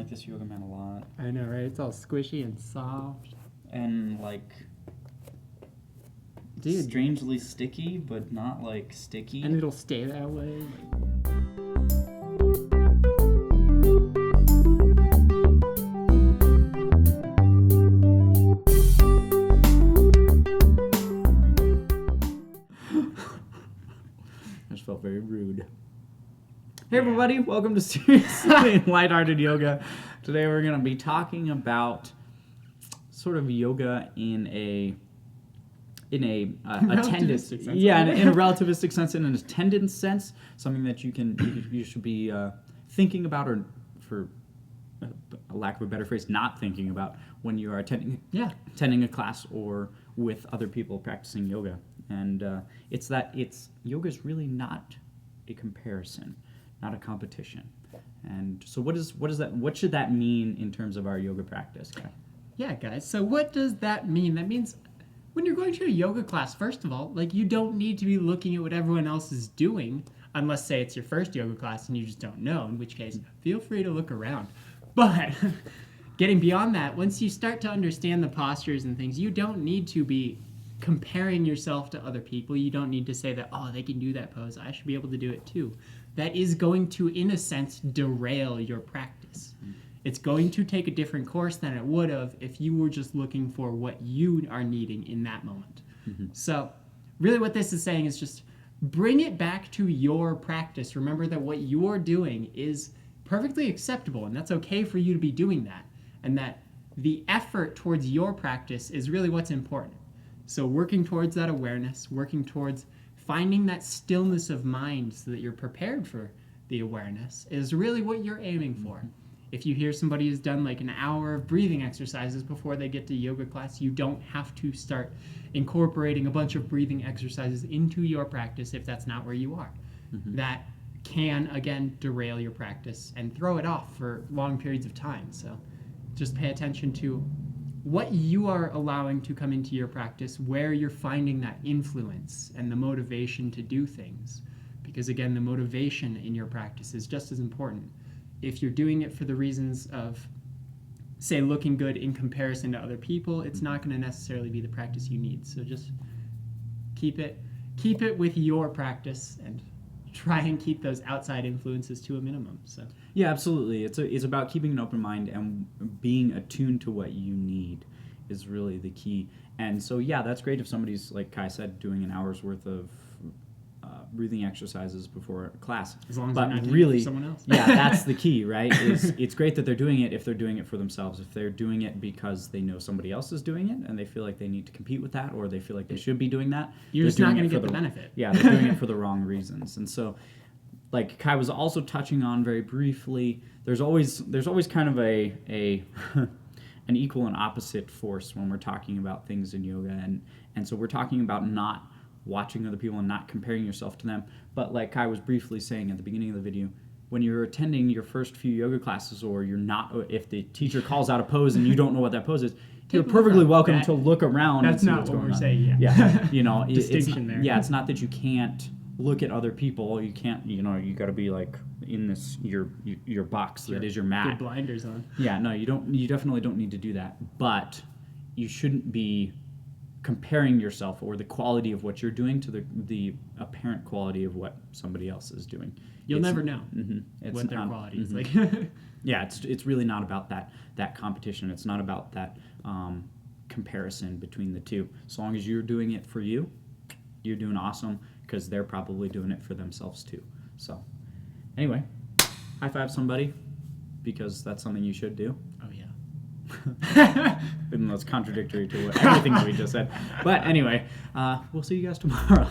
like this yoga mat a lot. I know, right? It's all squishy and soft. And, like, dude, strangely sticky, but not, like, sticky. And it'll stay that way. I just felt very rude. Hey everybody, welcome to Seriously Lighthearted Yoga. Today we're going to be talking about sort of yoga in a attendance, sense. yeah, in a relativistic sense, in an attendance sense, something that you should be thinking about, or for a lack of a better phrase, not thinking about when you are attending a class or with other people practicing yoga. And yoga is really not a comparison, not a competition. And so what should that mean in terms of our yoga practice? Yeah, guys. So what does that mean? That means when you're going to a yoga class, first of all, like, you don't need to be looking at what everyone else is doing, unless, say, it's your first yoga class and you just don't know, in which case, feel free to look around. But getting beyond that, once you start to understand the postures and things, you don't need to be comparing yourself to other people. You don't need to say that, oh, they can do that pose, I should be able to do it too. That is going to, in a sense, derail your practice. It's going to take a different course than it would have if you were just looking for what you are needing in that moment. So really what this is saying is just bring it back to your practice. Remember that what you're doing is perfectly acceptable, and that's okay for you to be doing that, and that the effort towards your practice is really what's important. So working towards that awareness, working towards finding that stillness of mind so that you're prepared for the awareness is really what you're aiming for. If you hear somebody has done like an hour of breathing exercises before they get to yoga class, you don't have to start incorporating a bunch of breathing exercises into your practice if that's not where you are. That can, again, derail your practice and throw it off for long periods of time. So just pay attention to what you are allowing to come into your practice, where you're finding that influence and the motivation to do things. Because again, the motivation in your practice is just as important. If you're doing it for the reasons of, say, looking good in comparison to other people, it's not going to necessarily be the practice you need. So just keep it with your practice and try and keep those outside influences to a minimum. So yeah, absolutely. It's about keeping an open mind and being attuned to what you need is really the key. And so yeah, that's great if somebody's, like Kai said, doing an hour's worth of breathing exercises before class. As long as but they're not doing really, it for someone else. Yeah, that's the key, right? It's great that they're doing it if they're doing it for themselves. If they're doing it because they know somebody else is doing it and they feel like they need to compete with that, or they feel like they should be doing that, you're just not going to get the benefit. Yeah, they're doing it for the wrong reasons. And so, like Kai was also touching on very briefly, there's always kind of an equal and opposite force when we're talking about things in yoga, and so we're talking about not watching other people and not comparing yourself to them. But like Kai was briefly saying at the beginning of the video, when you're attending your first few yoga classes, or you're not, if the teacher calls out a pose and you don't know what that pose is, you're perfectly welcome to look around and see what's going on. That's not what we're saying, Yeah, you know, distinction there. Yeah, it's not that you can't look at other people. You can't, you know, you got to be like in this your box that is your mat. Good blinders on. Yeah, no, you don't. You definitely don't need to do that. But you shouldn't be comparing yourself or the quality of what you're doing to the apparent quality of what somebody else is doing. You'll never know what their not, quality is like. Yeah, it's really not about that competition. It's not about that comparison between the two. As long as you're doing it for you, you're doing awesome, because they're probably doing it for themselves too. So anyway, high five somebody, because that's something you should do. Oh yeah. Even though it's contradictory to everything that we just said. But anyway, we'll see you guys tomorrow.